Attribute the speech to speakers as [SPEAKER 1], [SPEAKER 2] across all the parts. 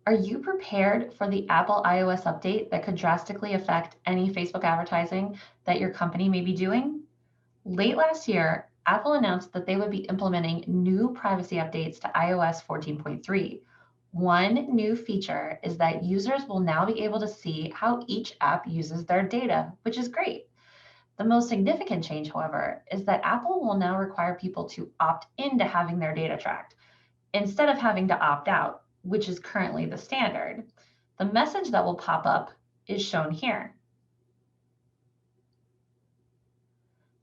[SPEAKER 1] Are you prepared for the Apple iOS update that could drastically affect any Facebook advertising that your company may be doing? Late last year, Apple announced that they would be implementing new privacy updates to iOS 14.3. One new feature is that users will now be able to see how each app uses their data, which is great. The most significant change, however, is that Apple will now require people to opt into having their data tracked instead of having to opt out, which is currently the standard. The message that will pop up is shown here.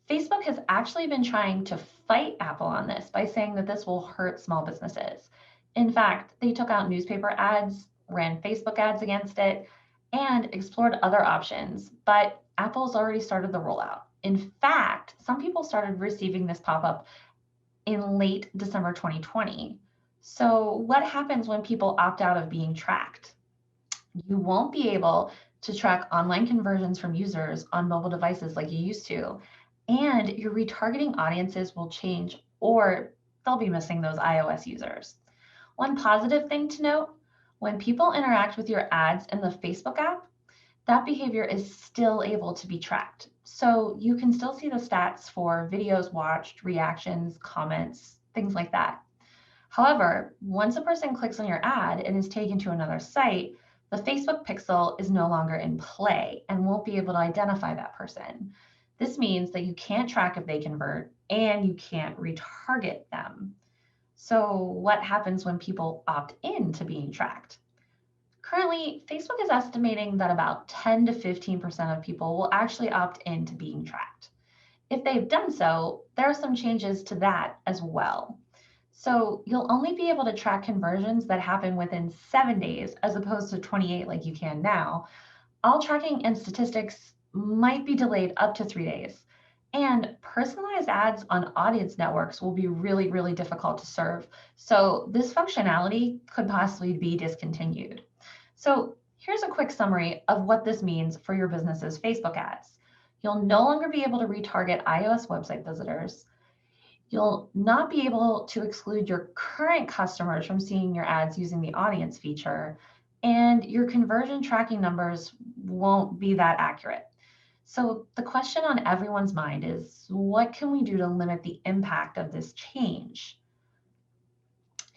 [SPEAKER 1] Facebook has actually been trying to fight Apple on this by saying that this will hurt small businesses. In fact, they took out newspaper ads, ran Facebook ads against it, and explored other options, but Apple's already started the rollout. In fact, some people started receiving this pop-up in late December 2020. So what happens when people opt out of being tracked? You won't be able to track online conversions from users on mobile devices like you used to, and your retargeting audiences will change, or they'll be missing those iOS users. One positive thing to note, when people interact with your ads in the Facebook app, that behavior is still able to be tracked. So you can still see the stats for videos watched, reactions, comments, things like that. However, once a person clicks on your ad and is taken to another site, the Facebook pixel is no longer in play and won't be able to identify that person. This means that you can't track if they convert and you can't retarget them. So what happens when people opt in to being tracked? Currently, Facebook is estimating that about 10 to 15% of people will actually opt in to being tracked. If they've done so, there are some changes to that as well. So you'll only be able to track conversions that happen within 7 days as opposed to 28 like you can now. All tracking and statistics might be delayed up to 3 days. And personalized ads on audience networks will be really, really difficult to serve. So this functionality could possibly be discontinued. So here's a quick summary of what this means for your business's Facebook ads. You'll no longer be able to retarget iOS website visitors. You'll not be able to exclude your current customers from seeing your ads using the audience feature, and your conversion tracking numbers won't be that accurate. So the question on everyone's mind is, what can we do to limit the impact of this change?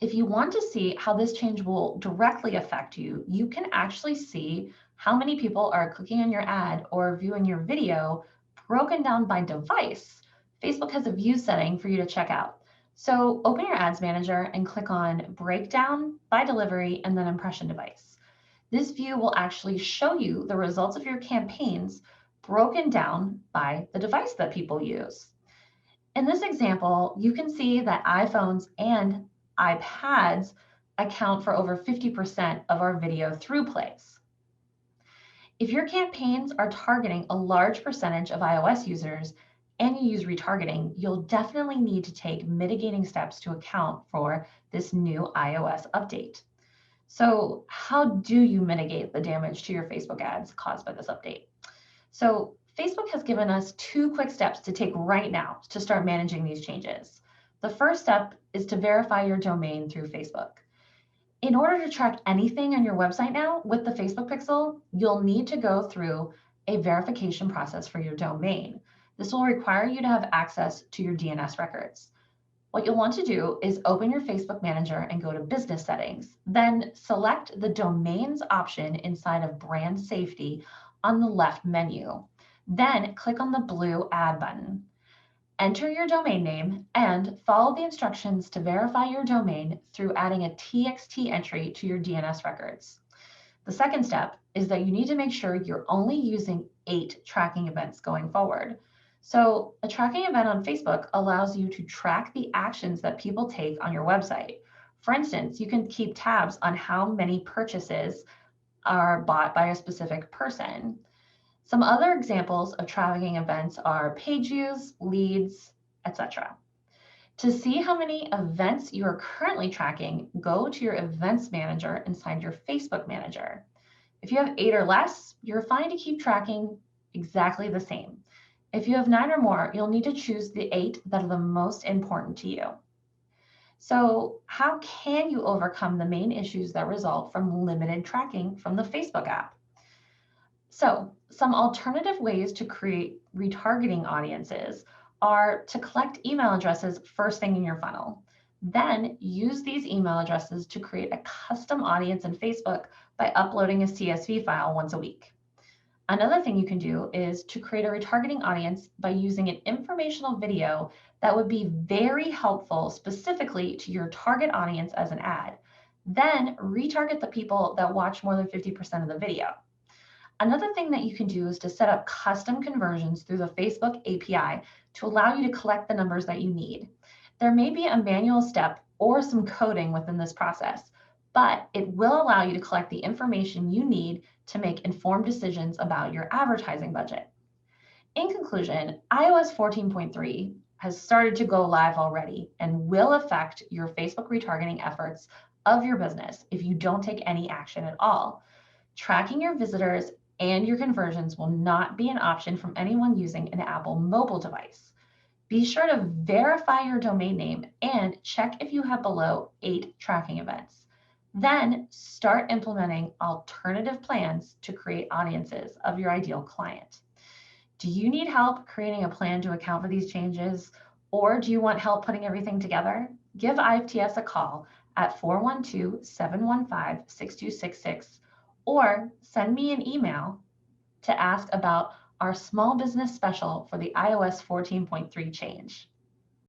[SPEAKER 1] If you want to see how this change will directly affect you, you can actually see how many people are clicking on your ad or viewing your video broken down by device. Facebook has a view setting for you to check out. So open your ads manager and click on breakdown by delivery and then impression device. This view will actually show you the results of your campaigns broken down by the device that people use. In this example, you can see that iPhones and iPads account for over 50% of our video through plays. If your campaigns are targeting a large percentage of iOS users and you use retargeting, you'll definitely need to take mitigating steps to account for this new iOS update. So how do you mitigate the damage to your Facebook ads caused by this update? So Facebook has given us 2 quick steps to take right now to start managing these changes. The first step is to verify your domain through Facebook. In order to track anything on your website now with the Facebook pixel, you'll need to go through a verification process for your domain. This will require you to have access to your DNS records. What you'll want to do is open your Facebook Manager and go to Business Settings. Then select the Domains option inside of Brand Safety on the left menu. Then click on the blue Add button. Enter your domain name and follow the instructions to verify your domain through adding a TXT entry to your DNS records. The second step is that you need to make sure you're only using 8 tracking events going forward. So a tracking event on Facebook allows you to track the actions that people take on your website. For instance, you can keep tabs on how many purchases are bought by a specific person. Some other examples of tracking events are page views, leads, etc. To see how many events you are currently tracking, go to your Events Manager inside your Facebook Manager. If you have 8 or less, you're fine to keep tracking exactly the same. If you have 9 or more, you'll need to choose the 8 that are the most important to you. So how can you overcome the main issues that result from limited tracking from the Facebook app? So some alternative ways to create retargeting audiences are to collect email addresses first thing in your funnel. Then use these email addresses to create a custom audience in Facebook by uploading a CSV file once a week. Another thing you can do is to create a retargeting audience by using an informational video that would be very helpful specifically to your target audience as an ad. Then retarget the people that watch more than 50% of the video. Another thing that you can do is to set up custom conversions through the Facebook API to allow you to collect the numbers that you need. There may be a manual step or some coding within this process, but it will allow you to collect the information you need to make informed decisions about your advertising budget. In conclusion, iOS 14.3 has started to go live already and will affect your Facebook retargeting efforts of your business if you don't take any action at all. Tracking your visitors and your conversions will not be an option from anyone using an Apple mobile device. Be sure to verify your domain name and check if you have below 8 tracking events. Then start implementing alternative plans to create audiences of your ideal client. Do you need help creating a plan to account for these changes, or do you want help putting everything together? Give IFTS a call at 412-715-6266 or send me an email to ask about our small business special for the iOS 14.3 change.